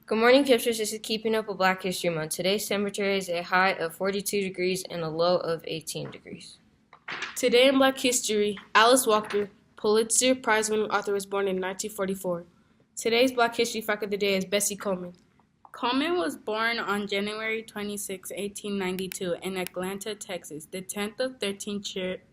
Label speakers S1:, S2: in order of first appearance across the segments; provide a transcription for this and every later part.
S1: Good morning, Pipsters. This is Keeping Up with Black History Month. Today's temperature is a high of 42 degrees and a low of 18 degrees.
S2: Today in Black History, Alice Walker, Pulitzer Prize-winning author, was born in 1944. Today's Black History fact of the day is Bessie Coleman. Coleman was born on January 26, 1892 in Atlanta, Texas, the 10th of 13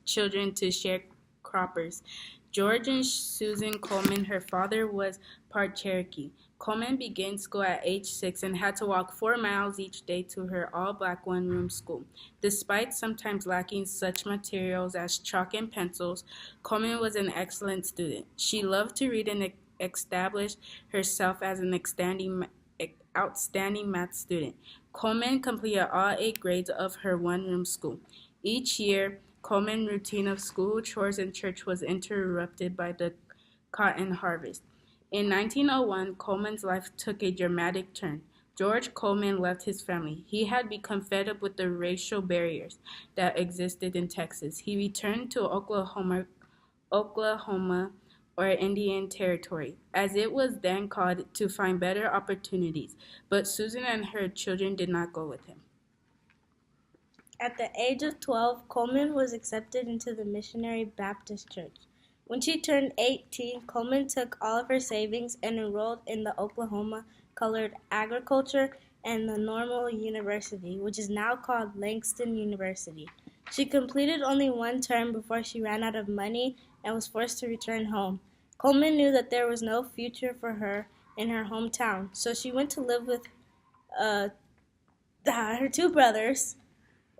S2: children to sharecroppers. George and Susan Coleman, her father was part Cherokee. Coleman began school at age 6 and had to walk 4 miles each day to her all-black one-room school. Despite sometimes lacking such materials as chalk and pencils, Coleman was an excellent student. She loved to read and established herself as an outstanding math student. Coleman completed all 8 grades of her one-room school. Each year, Coleman's routine of school, chores, and church was interrupted by the cotton harvest. In 1901, Coleman's life took a dramatic turn. George Coleman left his family. He had become fed up with the racial barriers that existed in Texas. He returned to Oklahoma, or Indian Territory, as it was then called, to find better opportunities. But Susan and her children did not go with him.
S3: At the age of 12, Coleman was accepted into the Missionary Baptist Church. When she turned 18, Coleman took all of her savings and enrolled in the Oklahoma Colored Agriculture and the Normal University, which is now called Langston University. She completed only one term before she ran out of money and was forced to return home. Coleman knew that there was no future for her in her hometown, so she went to live with her 2 brothers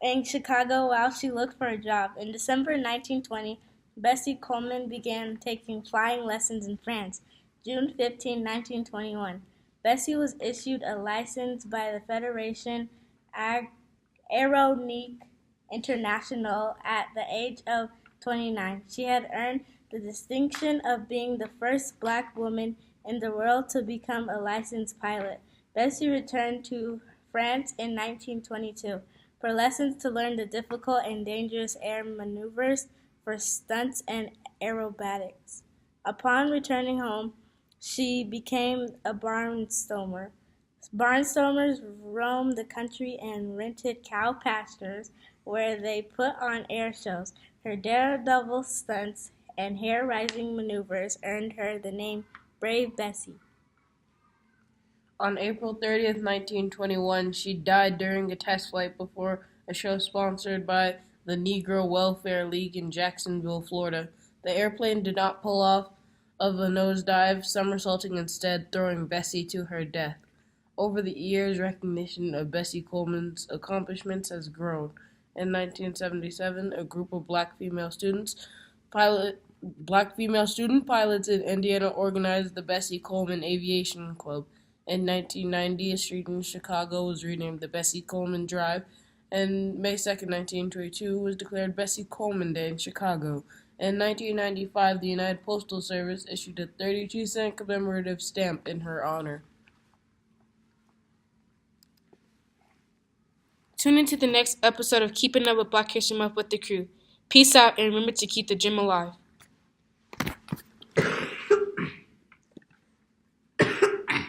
S3: in Chicago while she looked for a job. In December 1920, Bessie Coleman began taking flying lessons in France. June 15, 1921, Bessie was issued a license by the Fédération Aéronautique Internationale at the age of 29. She had earned the distinction of being the first black woman in the world to become a licensed pilot. Bessie returned to France in 1922 for lessons to learn the difficult and dangerous air maneuvers for stunts and aerobatics. Upon returning home, she became a barnstormer. Barnstormers roamed the country and rented cow pastures where they put on air shows. Her daredevil stunts and hair-raising maneuvers earned her the name Brave Bessie.
S4: On April 30th, 1921, she died during a test flight before a show sponsored by the Negro Welfare League in Jacksonville, Florida. The airplane did not pull off of a nosedive, somersaulting instead, throwing Bessie to her death. Over the years, recognition of Bessie Coleman's accomplishments has grown. In 1977, a group of black female student pilots in Indiana organized the Bessie Coleman Aviation Club. In 1990, a street in Chicago was renamed the Bessie Coleman Drive, and May 2, 1922 was declared Bessie Coleman Day in Chicago. In 1995, the United Postal Service issued a 32-cent commemorative stamp in her honor.
S2: Tune into the next episode of Keeping Up with Black History Month with the crew. Peace out, and remember to keep the gym alive.